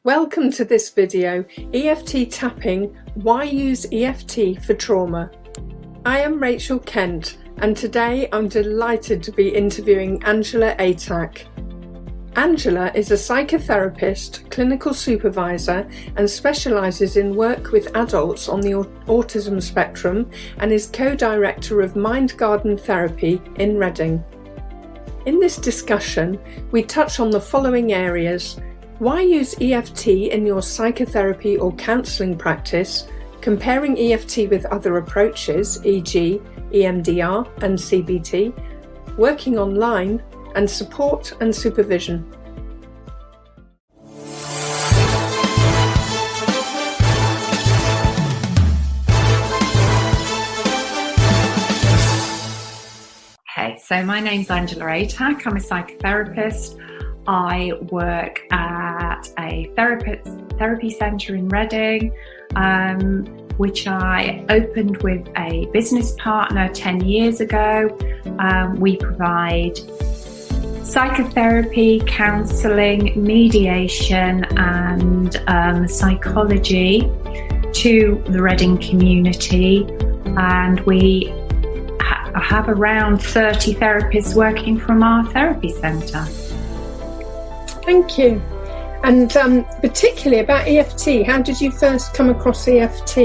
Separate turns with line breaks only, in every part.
Welcome to this video, EFT Tapping, Why Use EFT for Trauma? I am Rachel Kent and today I'm delighted to be interviewing Angela Atack. Angela is a psychotherapist, clinical supervisor and specialises in work with adults on the autism spectrum and is co-director of Mind Garden Therapy in Reading. In this discussion, we touch on the following areas: why use EFT in your psychotherapy or counselling practice, comparing EFT with other approaches, e.g. EMDR and CBT, working online, and support and supervision.
Okay, so my name's Angela Atack. I'm a psychotherapist. I work at a therapy centre in Reading, which I opened with a business partner 10 years ago. We provide psychotherapy, counselling, mediation and psychology to the Reading community, and we have around 30 therapists working from our therapy centre.
Thank you. And particularly about EFT, how did you first come across EFT?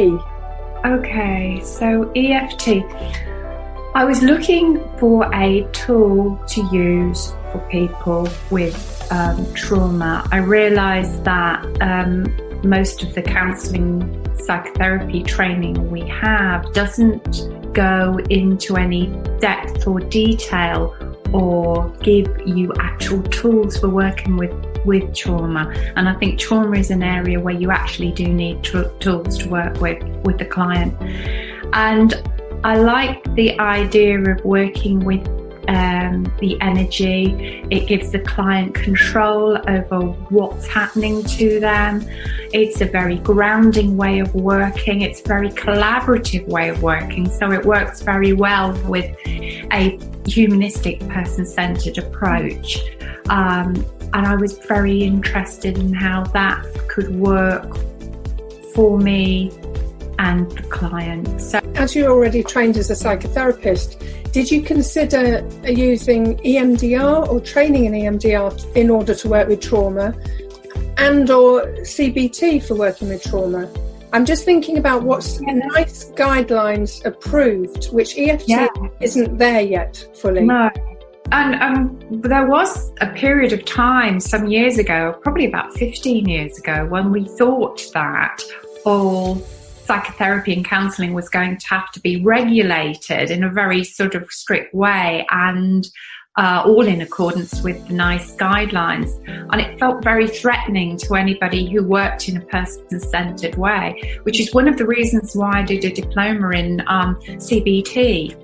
Okay, so EFT. I was looking for a tool to use for people with trauma. I realised that most of the counselling psychotherapy training we have doesn't go into any depth or detail or give you actual tools for working with trauma. And I think trauma is an area where you actually do need tools to work with the client. And I like the idea of working with the energy. It gives the client control over what's happening to them. It's a very grounding way of working. It's a very collaborative way of working. So it works very well with a humanistic, person-centered approach. And I was very interested in how that could work for me and the client. So,
as you're already trained as a psychotherapist, did you consider using EMDR or training in EMDR in order to work with trauma, and or CBT for working with trauma? I'm just thinking about what's nice guidelines approved, which EFT isn't there yet fully.
No. And there was a period of time some years ago, probably about 15 years ago, when we thought that all psychotherapy and counselling was going to have to be regulated in a very sort of strict way and all in accordance with the NICE guidelines. And it felt very threatening to anybody who worked in a person-centred way, which is one of the reasons why I did a diploma in CBT.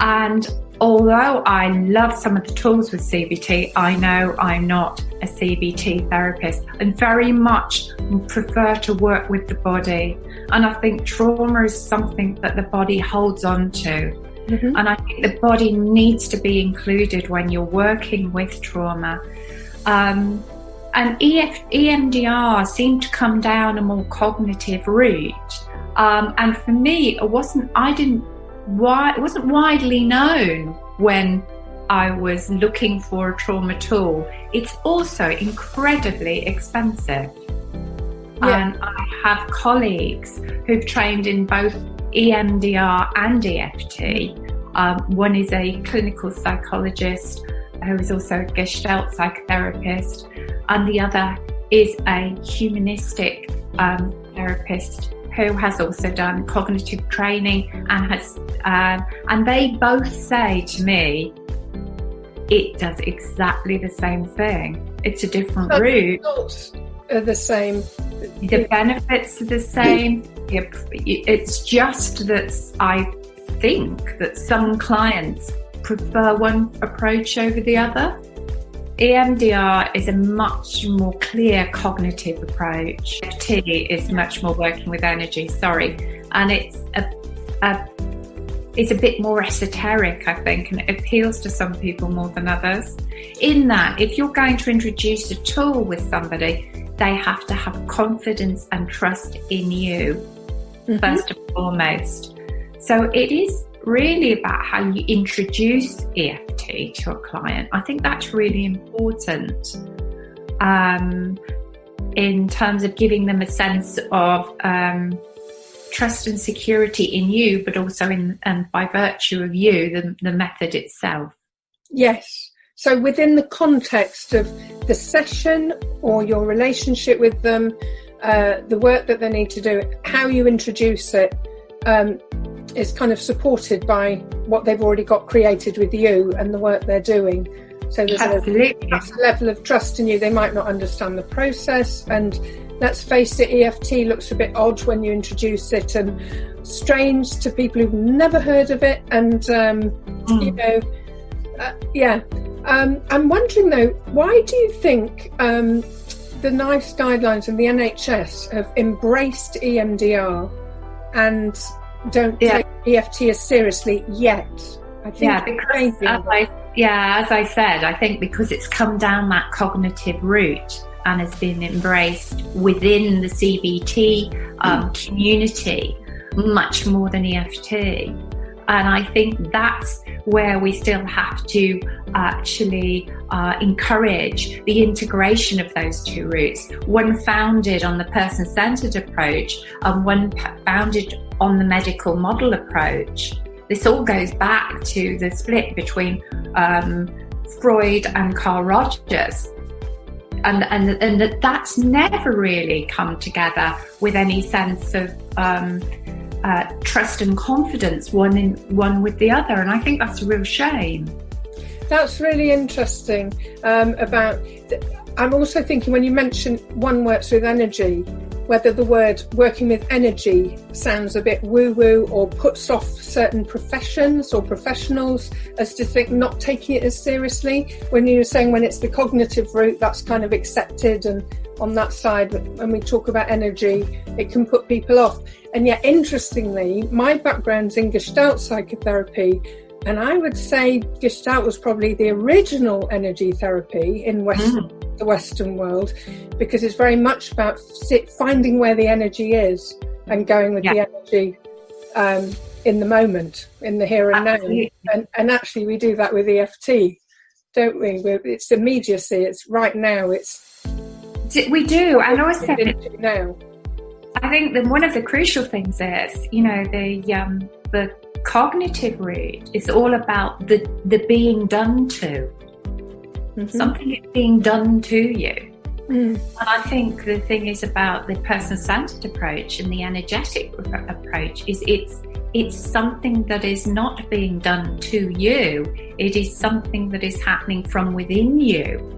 And although I love some of the tools with CBT, I know I'm not a CBT therapist and very much prefer to work with the body. And I think trauma is something that the body holds on to. Mm-hmm. And I think the body needs to be included when you're working with trauma. And EMDR seemed to come down a more cognitive route. And for me, it wasn't widely known when I was looking for a trauma tool. It's also incredibly expensive. And I have colleagues who've trained in both EMDR and EFT. One is a clinical psychologist who is also a Gestalt psychotherapist, and the other is a humanistic therapist who has also done cognitive training and they both say to me, it does exactly the same thing. It's a different route.
The results are the same.
The benefits are the same. It's just that I think that some clients prefer one approach over the other. EMDR is a much more clear cognitive approach. EFT is much more working with energy, and it's a bit more esoteric, I think, and it appeals to some people more than others. In that, if you're going to introduce a tool with somebody, they have to have confidence and trust in you, first and foremost. So it is really about how you introduce EFT to a client. I think that's really important in terms of giving them a sense of trust and security in you, but also and by virtue of you, the method itself.
Yes. So within the context of the session or your relationship with them, the work that they need to do, how you introduce it is kind of supported by what they've already got created with you and the work they're doing. So there's a level of trust in you. They might not understand the process, and let's face it, EFT looks a bit odd when you introduce it and strange to people who've never heard of it. And, I'm wondering though, why do you think the NICE guidelines and the NHS have embraced EMDR and don't take EFT as seriously yet? I think as I said, I think because it's come down that cognitive route and has been embraced within the CBT community much more than EFT. And I think that's where we still have to actually encourage the integration of those two routes, one founded on the person-centered approach and one founded on the medical model approach. This all goes back to the split between Freud and Carl Rogers. And that's never really come together with any sense of trust and confidence one with the other, and I think that's a real shame. That's really interesting. I'm also thinking when you mention one works with energy, whether the word working with energy sounds a bit woo-woo or puts off certain professions or professionals as to think not taking it as seriously. When you were saying when it's the cognitive route, that's kind of accepted, and on that side, when we talk about energy, it can put people off. And yet, interestingly, my background's in Gestalt psychotherapy, and I would say Gestalt was probably the original energy therapy in the Western world, because it's very much about finding where the energy is and going with the energy in the moment, in the here and now. And actually, we do that with EFT, don't we? It's immediacy. It's right now.
We do, and also
now.
I think that one of the crucial things is, the cognitive route is all about the being done to. Something is being done to you. And I think the thing is about the person-centered approach and the energetic approach is it's something that is not being done to you. It is something that is happening from within you.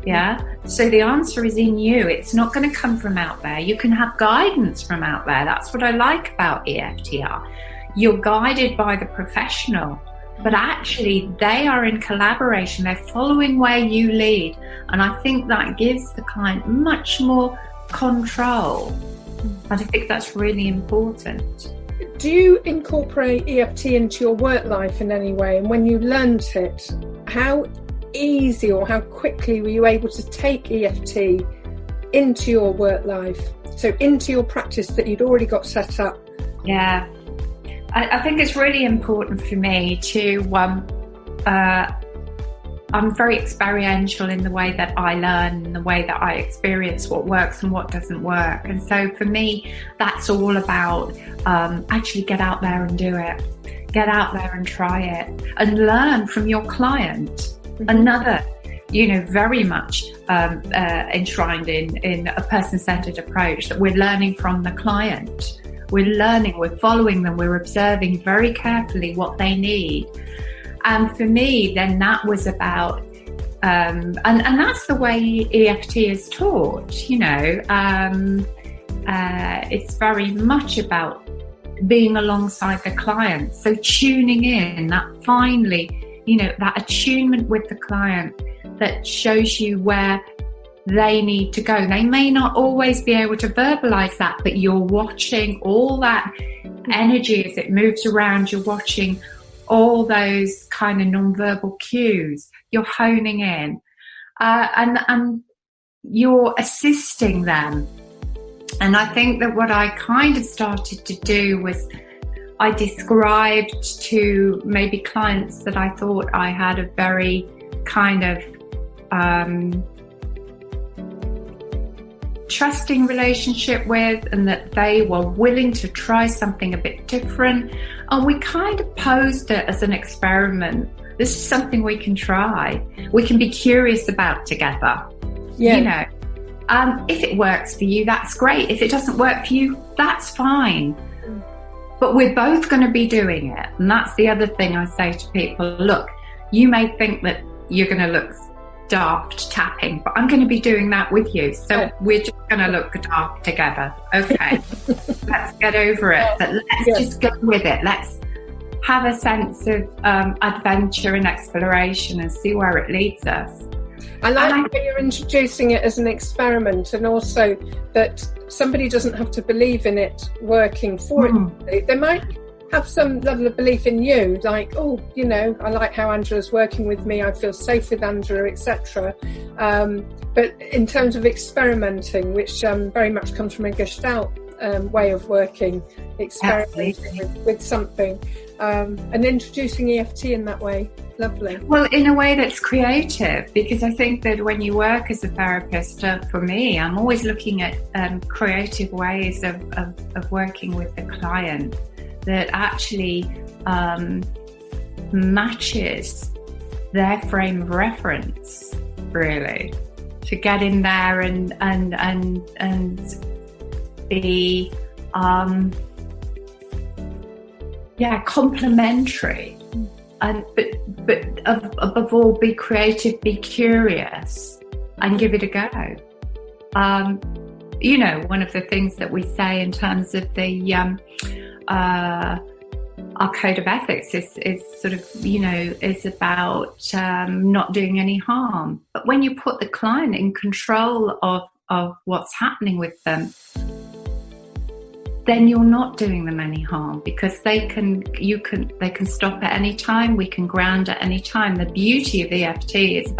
Yeah. So the answer is in you. It's not going to come from out there. You can have guidance from out there. That's what I like about EFTR. You're guided by the professional, but actually they are in collaboration. They're following where you lead. And I think that gives the client much more control. And I think that's really important.
Do you incorporate EFT into your work life in any way? And when you learned it, how easy or how quickly were you able to take EFT into your work life, so into your practice that you'd already got set up?
Yeah, I think it's really important for me to I'm very experiential in the way that I learn, in the way that I experience what works and what doesn't work. And so for me, that's all about actually get out there and do it. Get out there and try it and learn from your client. Another, very much enshrined in a person-centered approach, that we're learning from the client. We're learning, we're following them, we're observing very carefully what they need. And for me, then that was about, and that's the way EFT is taught, it's very much about being alongside the client. So tuning in, that finally, that attunement with the client that shows you where they need to go. They may not always be able to verbalize that, but you're watching all that energy as it moves around. You're watching all those kind of non-verbal cues. You're honing in. And you're assisting them. And I think that what I kind of started to do was I described to maybe clients that I thought I had a very kind of trusting relationship with, and that they were willing to try something a bit different. And we kind of posed it as an experiment. This is something we can try. We can be curious about together.
Yeah.
You know, if it works for you, that's great. If it doesn't work for you, that's fine. But we're both going to be doing it. And that's the other thing I say to people. Look, you may think that you're going to look daft tapping, but I'm going to be doing that with you. So we're just going to look daft together. Okay, let's get over it. But let's just go with it. Let's have a sense of adventure and exploration and see where it leads us.
I like how you're introducing it as an experiment, and also that somebody doesn't have to believe in it working for it. They might have some level of belief in you, like, oh, you know, I like how Angela's working with me, I feel safe with Angela, etc. But in terms of experimenting, which very much comes from a Gestalt way of working, experimenting with something, and introducing EFT in that way. Lovely.
Well, in a way that's creative, because I think that when you work as a therapist, for me, I'm always looking at creative ways of working with the client that actually matches their frame of reference, really, to get in there and be complementary. But above all, be creative, be curious, and give it a go. You know, one of the things that we say in terms of the our code of ethics is sort of, you know, is about not doing any harm. But when you put the client in control of what's happening with them, then you're not doing them any harm, because they can stop at any time. We can ground at any time. The beauty of EFT is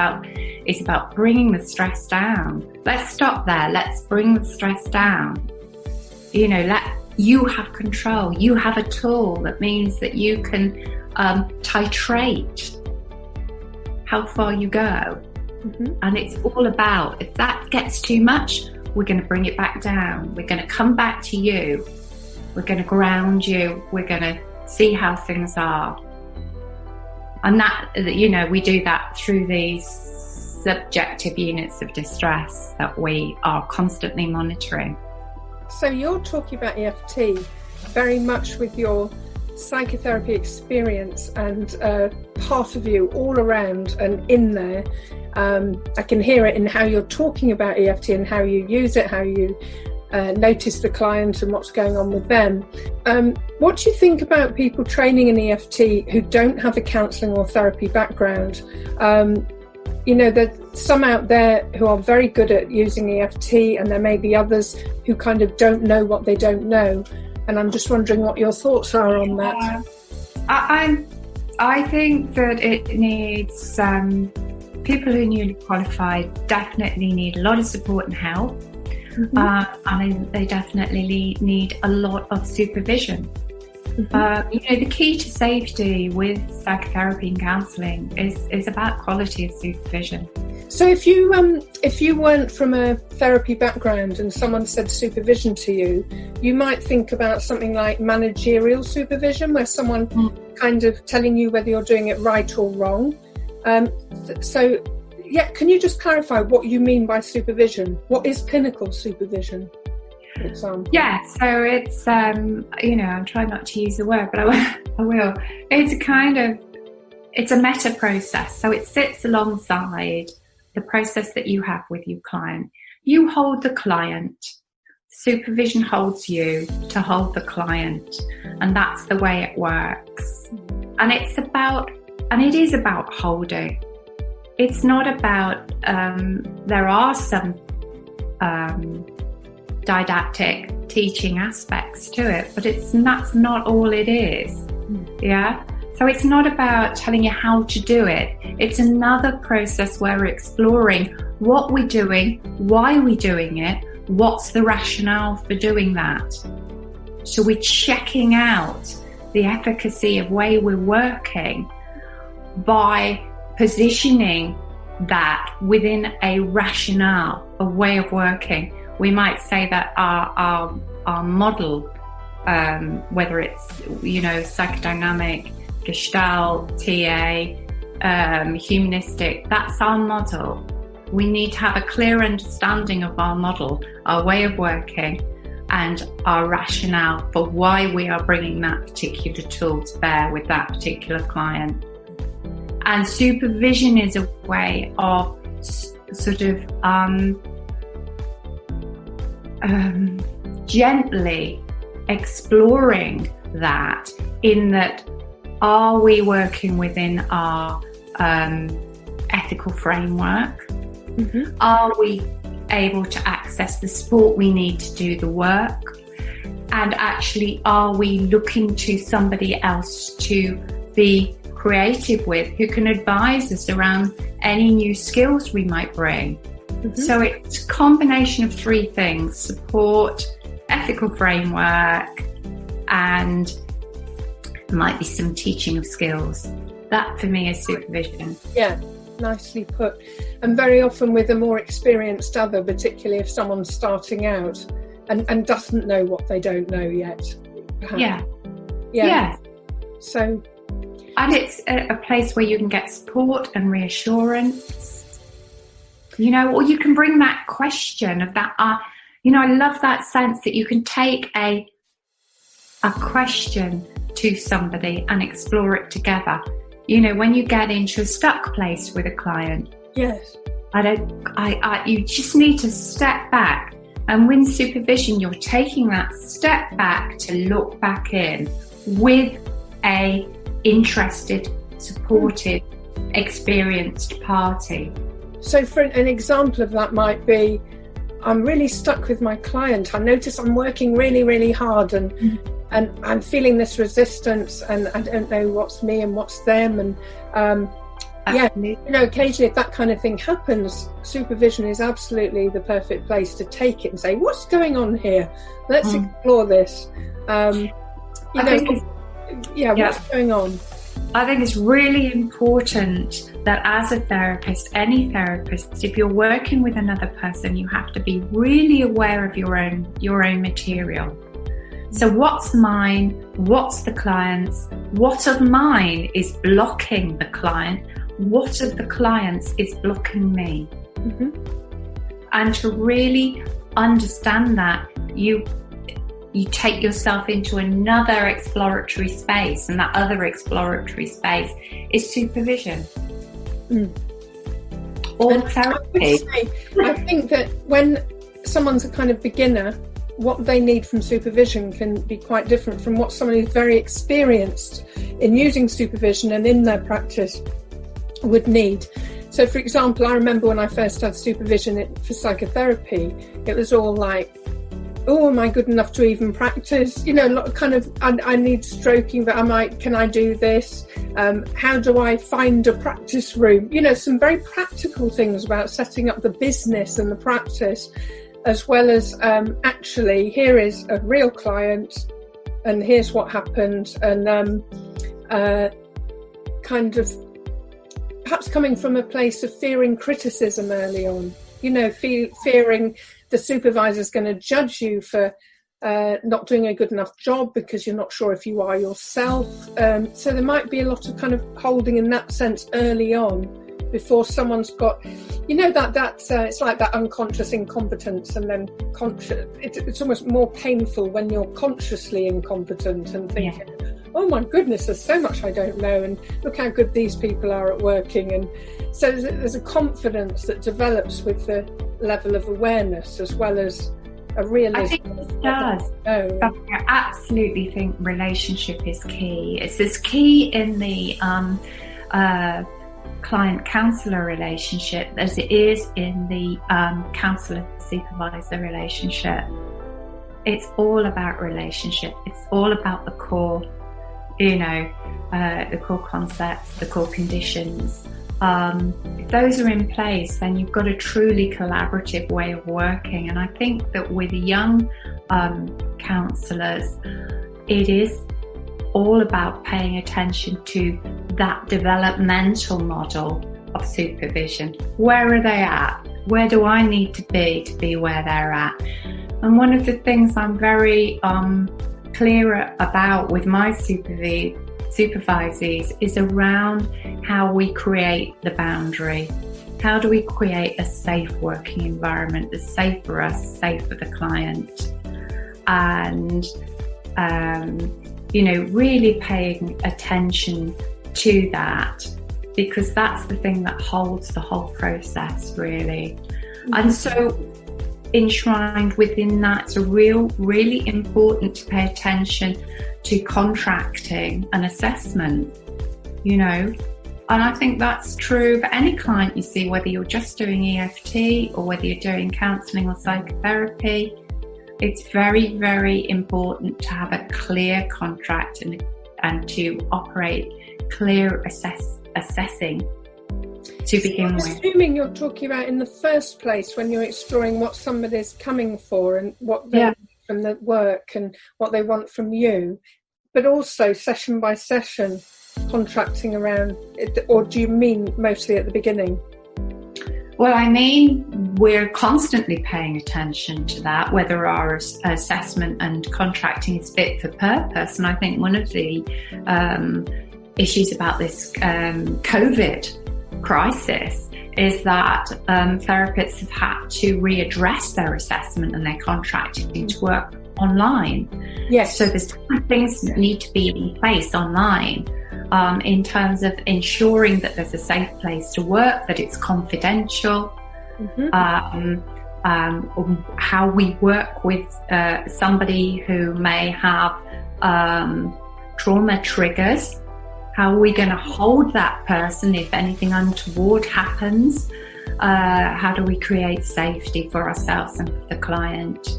about bringing the stress down. Let's stop there. Let's bring the stress down. You know, you have control. You have a tool that means that you can titrate how far you go. And it's all about, if that gets too much, we're going to bring it back down. We're going to come back to you. We're going to ground you. We're going to see how things are. And that, you know, we do that through these subjective units of distress that we are constantly monitoring.
So you're talking about EFT very much with your psychotherapy experience and part of you all around and in there. I can hear it in how you're talking about EFT and how you use it, how you notice the client and what's going on with them. What do you think about people training in EFT who don't have a counselling or therapy background? You know, there's some out there who are very good at using EFT, and there may be others who kind of don't know what they don't know. And I'm just wondering what your thoughts are on that.
I think that it needs people who are newly qualified definitely need a lot of support and help. And they definitely need a lot of supervision. You know, the key to safety with psychotherapy and counselling is about quality of supervision.
So if you weren't from a therapy background and someone said supervision to you, you might think about something like managerial supervision, where someone kind of telling you whether you're doing it right or wrong. So can you just clarify what you mean by supervision? What is clinical supervision, for example?
Yeah, so it's, you know, I'm trying not to use the word, but I will. It's a meta process. So it sits alongside the process that you have with your client. You hold the client. Supervision holds you to hold the client. And that's the way it works. And it is about holding. It's not about, there are some didactic teaching aspects to it, but that's not all it is. Yeah. So it's not about telling you how to do it. It's another process where we're exploring what we're doing, why we're doing it, what's the rationale for doing that. So we're checking out the efficacy of way we're working by positioning that within a rationale, a way of working. We might say that our model, whether it's, psychodynamic, Gestalt, TA, humanistic, that's our model. We need to have a clear understanding of our model, our way of working, and our rationale for why we are bringing that particular tool to bear with that particular client. And supervision is a way of sort of gently exploring that, in that, are we working within our ethical framework? Mm-hmm. Are we able to access the support we need to do the work? And actually, are we looking to somebody else to be creative with, who can advise us around any new skills we might bring? Mm-hmm. So it's a combination of three things: support, ethical framework, and there might be some teaching of skills. That for me is supervision.
Yeah, nicely put. And very often with a more experienced other, particularly if someone's starting out and doesn't know what they don't know yet. Perhaps. Yeah. So,
and it's a place where you can get support and reassurance, or you can bring that question of that. I love that sense that you can take a question to somebody and explore it together. When you get into a stuck place with a client,
yes,
you just need to step back. And with supervision, you're taking that step back to look back in with a interested, supportive, experienced party.
So for an example of that might be, I'm really stuck with my client. I notice I'm working really, really hard and I'm feeling this resistance, and I don't know what's me and what's them. And occasionally if that kind of thing happens, supervision is absolutely the perfect place to take it and say, what's going on here? Let's explore this. What's going on?
I think it's really important that as a therapist, any therapist, if you're working with another person, you have to be really aware of your own material. So what's mine? What's the client's? What of mine is blocking the client? What of the client's is blocking me? Mm-hmm. And to really understand that, you take yourself into another exploratory space, and that other exploratory space is supervision. Or therapy.
I think that when someone's a kind of beginner, what they need from supervision can be quite different from what someone who's very experienced in using supervision and in their practice would need. So, for example, I remember when I first had supervision for psychotherapy, it was all like, oh, am I good enough to even practice? I need stroking, but can I do this? How do I find a practice room? Some very practical things about setting up the business and the practice, as well as actually, here is a real client and here's what happened. And kind of perhaps coming from a place of fearing criticism early on, fearing the supervisor's going to judge you for not doing a good enough job because you're not sure if you are yourself. So there might be a lot of kind of holding in that sense early on before someone's got, it's like that unconscious incompetence, and then conscious. It's almost more painful when you're consciously incompetent and thinking, oh my goodness, there's so much I don't know, and look how good these people are at working. And so there's a confidence that develops with the level of awareness as well as a realism. I think
it does. I absolutely think relationship is key. It's as key in the client-counsellor relationship as it is in the counsellor-supervisor relationship. It's all about relationship. It's all about the core. the core concepts, the core conditions. If those are in place, then you've got a truly collaborative way of working. And I think that with young counsellors, it is all about paying attention to that developmental model of supervision. Where are they at? Where do I need to be where they're at? And one of the things I'm very clear about with my supervisees is around how we create the boundary. How do we create a safe working environment that's safe for us, safe for the client? And, really paying attention to that, because that's the thing that holds the whole process, really. And so enshrined within that, it's really important to pay attention to contracting and assessment, and I think that's true for any client you see, whether you're just doing EFT or whether you're doing counselling or psychotherapy. It's very, very important to have a clear contract and to operate clear assessing to begin with.
Assuming you're talking about in the first place when you're exploring what somebody's coming for and what they want from the work and what they want from you, but also session by session contracting around it, or do you mean mostly at the beginning?
Well, I mean, we're constantly paying attention to that, whether our assessment and contracting is fit for purpose. And I think one of the issues about this COVID crisis is that therapists have had to readdress their assessment and their contracting to work online.
Yes.
So there's different things that need to be in place online in terms of ensuring that there's a safe place to work, that it's confidential, how we work with somebody who may have trauma triggers. How are we going to hold that person if anything untoward happens? How do we create safety for ourselves and for the client?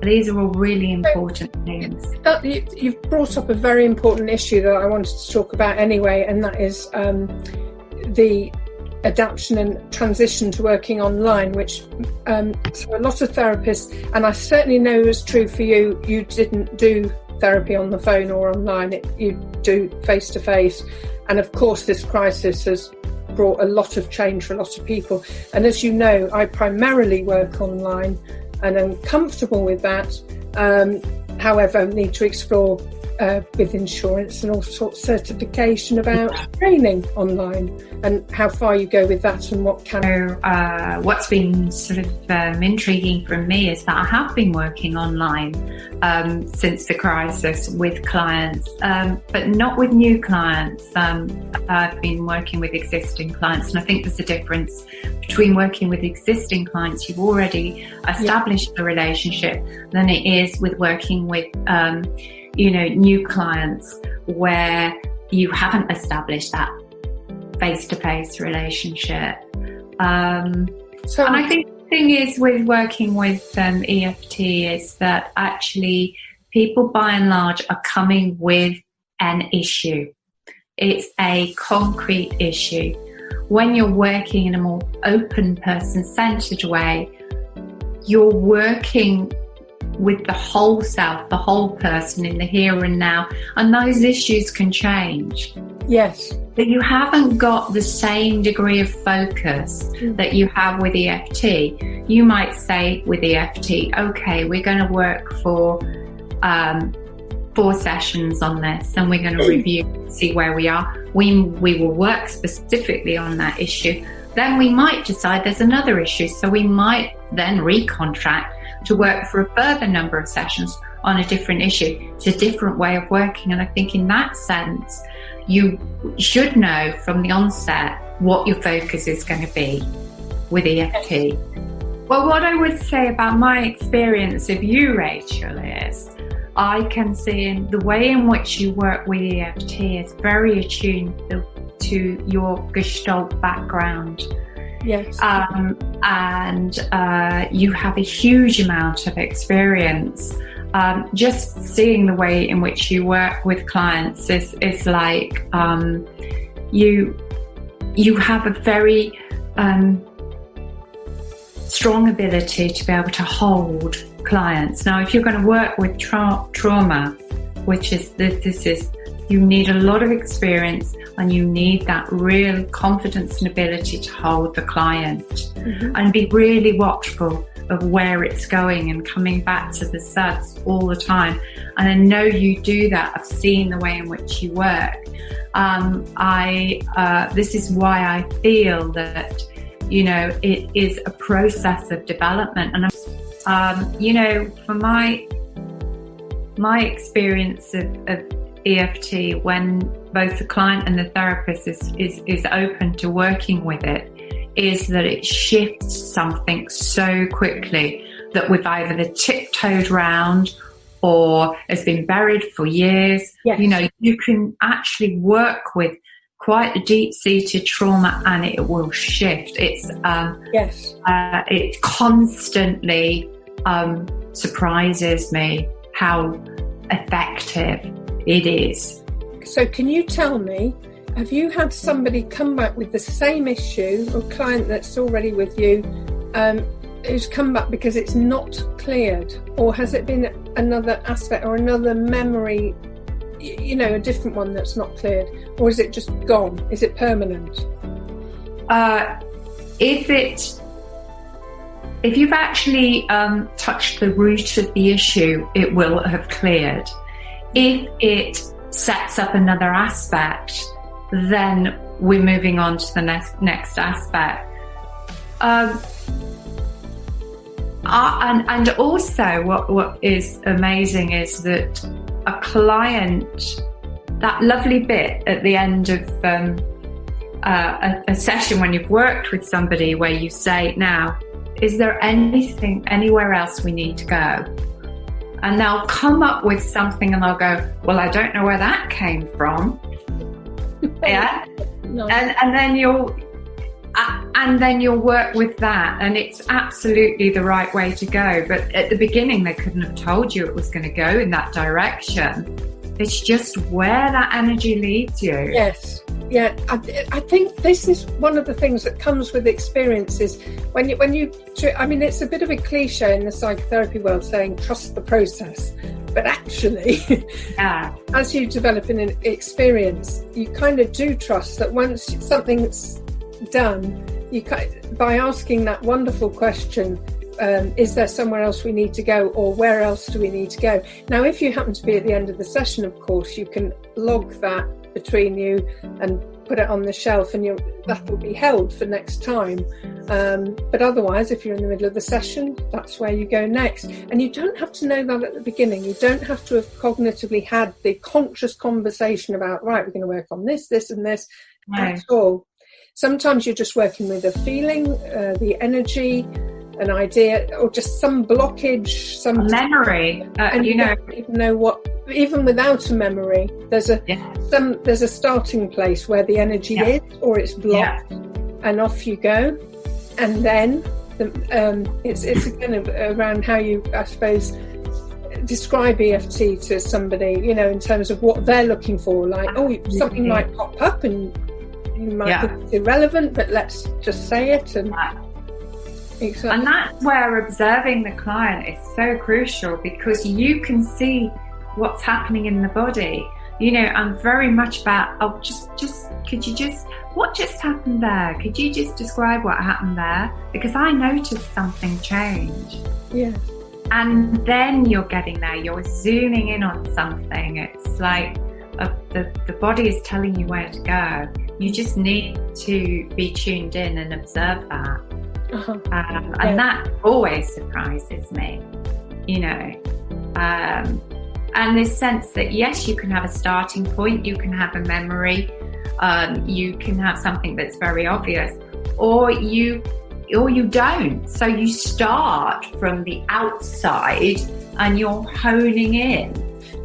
These are all really important things.
You've brought up a very important issue that I wanted to talk about anyway, and that is the adaptation and transition to working online, which so a lot of therapists, and I certainly know it's true for you, you didn't do therapy on the phone or online, you do face-to-face. And of course this crisis has brought a lot of change for a lot of people. And as you know, I primarily work online and I'm comfortable with that. However, need to explore with insurance and all sorts of certification about training online and how far you go with that and what can...
What's been sort of intriguing for me is that I have been working online since the crisis with clients, but not with new clients. I've been working with existing clients, and I think there's a difference between working with existing clients you've already established the relationship than it is with working with new clients where you haven't established that face-to-face relationship. And I think the thing is with working with EFT is that actually people by and large are coming with an issue. It's a concrete issue. When you're working in a more open, person-centered way, you're working with the whole self, the whole person in the here and now, and those issues can change.
Yes.
But you haven't got the same degree of focus that you have with EFT. You might say with EFT, okay, we're going to work for 4 sessions on this and we're going to review, see where we are. We will work specifically on that issue. Then we might decide there's another issue, so we might then recontract to work for a further number of sessions on a different issue. It's a different way of working, and I think in that sense you should know from the onset what your focus is going to be with EFT. Well, what I would say about my experience of you, Rachel, is I can see in the way in which you work with EFT is very attuned to your Gestalt background.
Yes.
And you have a huge amount of experience just seeing the way in which you work with clients is like you have a very strong ability to be able to hold clients. Now, if you're going to work with trauma, which is you need a lot of experience and you need that real confidence and ability to hold the client and be really watchful of where it's going and coming back to the suds all the time. And I know you do that. I've seen the way in which you work. This is why I feel that, it is a process of development. And, for my experience of EFT, when both the client and the therapist is open to working with it, is that it shifts something so quickly that we've either tiptoed round or has been buried for years.
Yes.
You can actually work with quite a deep-seated trauma and it will shift. It constantly surprises me how effective it is.
So can you tell me, have you had somebody come back with the same issue, or client that's already with you, who's come back because it's not cleared? Or has it been another aspect or another memory, a different one that's not cleared? Or is it just gone? Is it permanent?
If you've actually touched the root of the issue, it will have cleared. If it sets up another aspect, then we're moving on to the next aspect. And also what is amazing is that a client, that lovely bit at the end of a session when you've worked with somebody where you say, now, is there anything anywhere else we need to go? And they'll come up with something and they'll go, well, I don't know where that came from. Yeah.
No.
And then you'll work with that, and it's absolutely the right way to go. But at the beginning, they couldn't have told you it was going to go in that direction. It's just where that energy leads you.
Yes. Yeah, I think this is one of the things that comes with experiences. When you, it's a bit of a cliche in the psychotherapy world saying trust the process, but actually, as you develop in an experience, you kind of do trust that once something's done, by asking that wonderful question, is there somewhere else we need to go, or where else do we need to go? Now, if you happen to be at the end of the session, of course, you can log that between you and put it on the shelf, and that will be held for next time. But otherwise, if you're in the middle of the session, that's where you go next. And you don't have to know that at the beginning. You don't have to have cognitively had the conscious conversation about, right, we're going to work on this, this and this, at all. Sometimes you're just working with a feeling, the energy, an idea, or just some blockage, some
memory.
And you don't even know what. Even without a memory, there's a starting place where the energy is, or it's blocked, and off you go. And then it's kind of around how you, I suppose, describe EFT to somebody, in terms of what they're looking for. Like, something might pop up and you might think it's irrelevant, but let's just say it. And
and that's where observing the client is so crucial, because you can see what's happening in the body. I'm very much about, what just happened there? Could you just describe what happened there? Because I noticed something change.
Yeah.
And then you're getting there, you're zooming in on something. It's like the body is telling you where to go. You just need to be tuned in and observe that. And that always surprises me, and this sense that, yes, you can have a starting point, you can have a memory, you can have something that's very obvious, or you don't. So you start from the outside and you're honing in.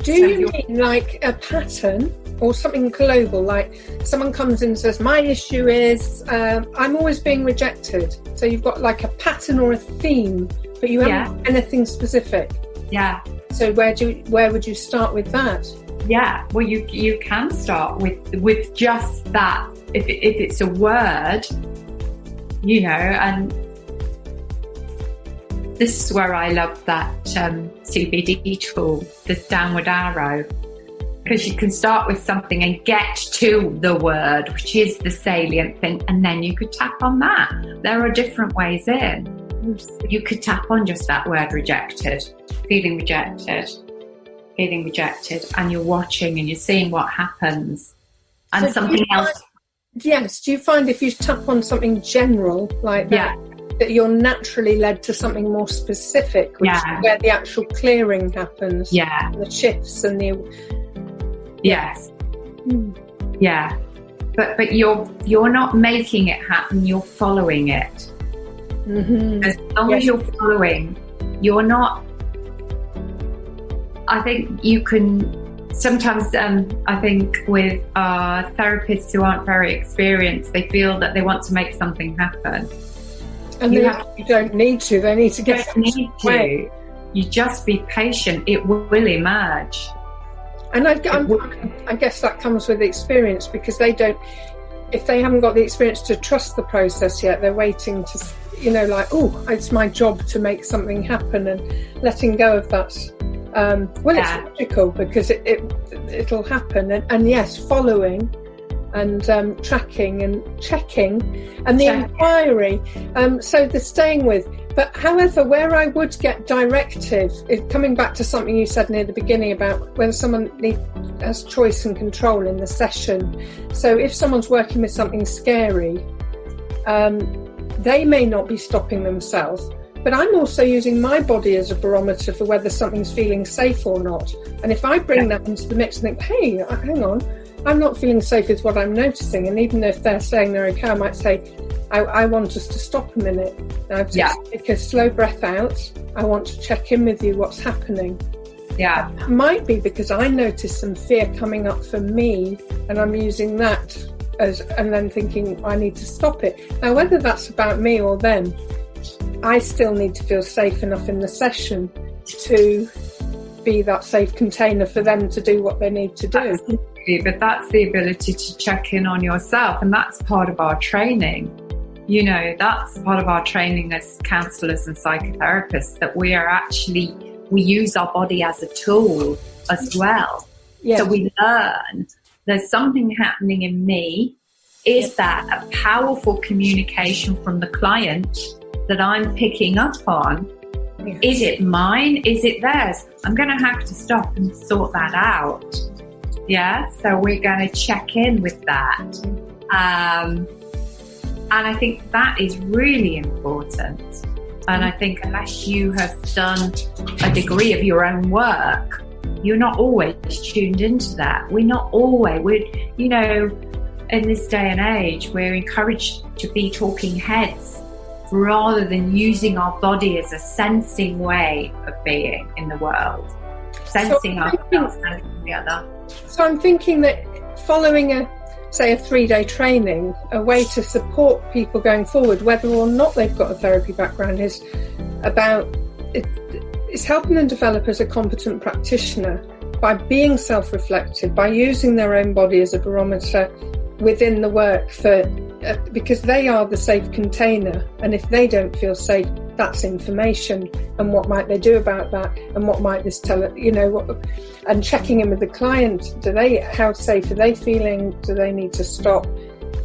Do you mean like a pattern or something global? Like someone comes in and says, my issue is I'm always being rejected. So you've got like a pattern or a theme, but you haven't got anything specific.
Yeah.
So where would you start with that?
Yeah, well, you can start with just that. If it's a word, and this is where I love that CBD tool, this downward arrow, because you can start with something and get to the word, which is the salient thing, and then you could tap on that. There are different ways in. You could tap on just that word, rejected, feeling rejected, and you're watching and you're seeing what happens. And so something else.
Yes. Do you find if you tap on something general like that, that you're naturally led to something more specific, which is where the actual clearing happens?
Yeah.
The shifts and the...
Yes. Yeah. But you're not making it happen, you're following it. Mm-hmm. As long as you're following, you're not... I think you can... Sometimes I think with therapists who aren't very experienced, they feel that they want to make something happen.
And you don't need to. They need to get
it away. You just be patient. It will emerge.
And I guess that comes with experience, because if they haven't got the experience to trust the process yet, they're waiting to, it's my job to make something happen, and letting go of that. It's logical, because it'll happen, and yes, following and tracking and checking and the inquiry. So the staying with. But however, where I would get directive is coming back to something you said near the beginning about when someone has choice and control in the session. So if someone's working with something scary, they may not be stopping themselves. But I'm also using my body as a barometer for whether something's feeling safe or not. And if I bring that into the mix and think, hey, hang on, I'm not feeling safe with what I'm noticing. And even if they're saying they're okay, I might say, I want us to stop a minute. Now, just take a slow breath out. I want to check in with you, what's happening.
Yeah.
It might be because I noticed some fear coming up for me, and I'm using that and then thinking I need to stop it. Now, whether that's about me or them, I still need to feel safe enough in the session to be that safe container for them to do what they need to do.
Absolutely, but that's the ability to check in on yourself, and that's part of our training. That's part of our training as counsellors and psychotherapists, that we use our body as a tool as well. Yes. So we learn there's something happening in me. Is that a powerful communication from the client that I'm picking up on? Yeah. Is it mine? Is it theirs? I'm going to have to stop and sort that out. Yeah, so we're going to check in with that. And I think that is really important. And I think unless you have done a degree of your own work, you're not always tuned into that. We're not always, in this day and age, we're encouraged to be talking heads rather than using our body as a sensing way of being in the world. Sensing ourselves, sensing the other.
So I'm thinking that following a 3-day training, a way to support people going forward, whether or not they've got a therapy background, is helping them develop as a competent practitioner by being self-reflective, by using their own body as a barometer within the work because they are the safe container, and if they don't feel safe, that's information, and what might they do about that, and what might this tell and checking in with the client. How safe are they feeling? Do they need to stop?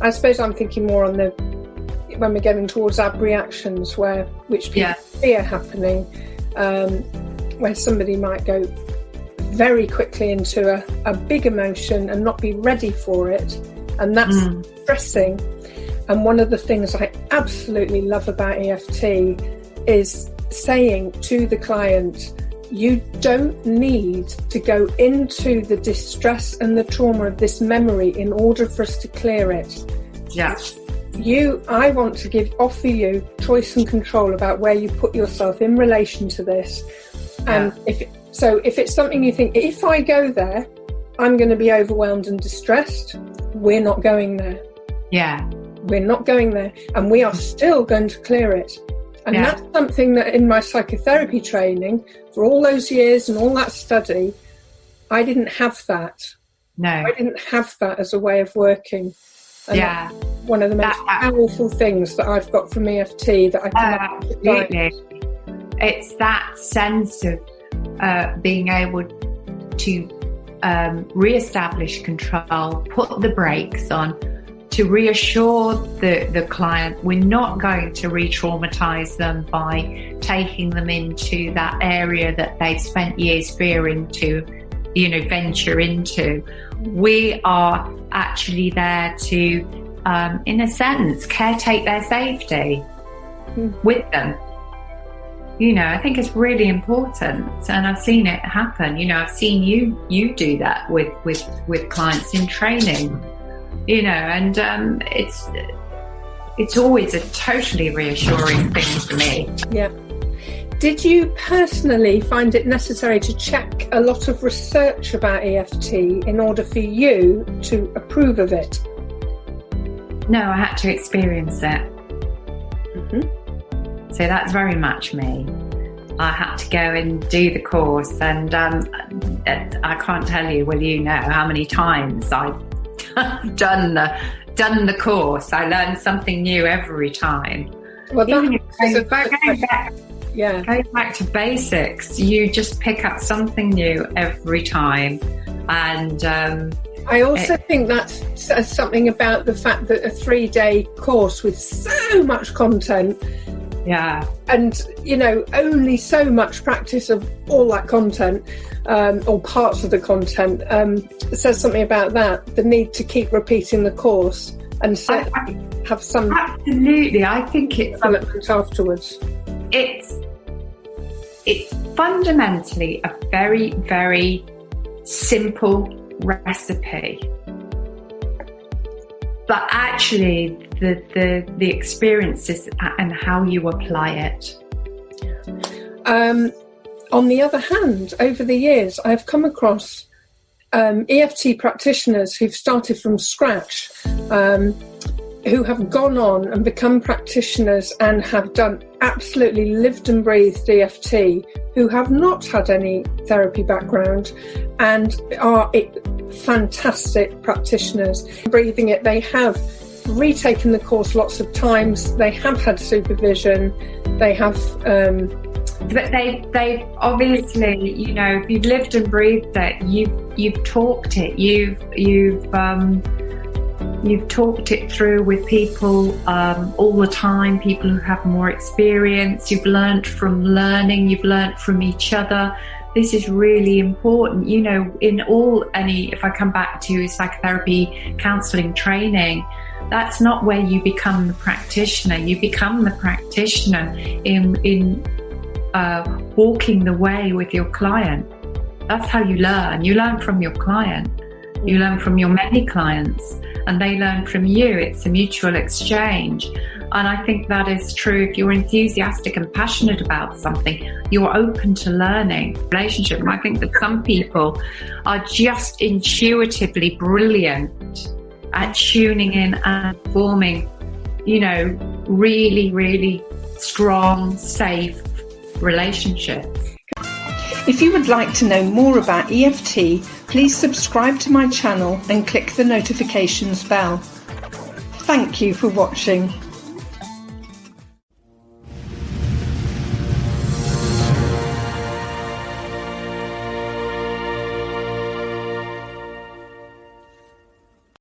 I suppose I'm thinking more on when we're getting towards ab reactions, which people fear happening, where somebody might go very quickly into a big emotion and not be ready for it, and that's stressing. And one of the things I absolutely love about EFT is saying to the client, you don't need to go into the distress and the trauma of this memory in order for us to clear it.
Yeah.
I want to offer you choice and control about where you put yourself in relation to this. And if it's something you think, if I go there, I'm going to be overwhelmed and distressed, we're not going there.
Yeah.
We're not going there, and we are still going to clear it. And that's something that in my psychotherapy training, for all those years and all that study, I didn't have that.
No.
I didn't have that as a way of working. And that's one of the most powerful things that I've got from EFT that I can
absolutely. It's that sense of being able to re-establish control, put the brakes on, to reassure the client we're not going to re-traumatize them by taking them into that area that they've spent years fearing to, venture into. We are actually there to, in a sense, caretake their safety with them. I think it's really important, and I've seen it happen. I've seen you do that with clients in training. And it's always a totally reassuring thing for me.
Yeah. Did you personally find it necessary to check a lot of research about EFT in order for you to approve of it?
No, I had to experience it. So that's very much me. I had to go and do the course, and I can't tell you, how many times I've done the course. I learned something new every time.
Well,
going back to basics, you just pick up something new every time. And
I also think that says something about the fact that a 3-day course with so much content, and only so much practice of all that content, or parts of the content, says something about that, the need to keep repeating the course and have some
absolutely. I think it's
development afterwards.
It's fundamentally a very, very simple recipe, but actually the experiences and how you apply it.
On the other hand, over the years, I've come across EFT practitioners who've started from scratch, who have gone on and become practitioners and have done absolutely lived and breathed EFT, who have not had any therapy background and are fantastic practitioners. Breathing it, they have retaken the course lots of times, they have had supervision, they have...
But they obviously, if you've lived and breathed it, you've talked it, you've talked it through with people all the time, people who have more experience. You've learned from learning, you've learned from each other. This is really important. If I come back to psychotherapy, counselling training, that's not where you become the practitioner. You become the practitioner in walking the way with your client. That's how you learn. You learn from your client. You learn from your many clients, and they learn from you. It's a mutual exchange. And I think that is true. If you're enthusiastic and passionate about something, you're open to learning. Relationship. And I think that some people are just intuitively brilliant at tuning in and forming, really, really strong, safe relationships.
If you would like to know more about EFT, please subscribe to my channel and click the notifications bell. Thank you for watching.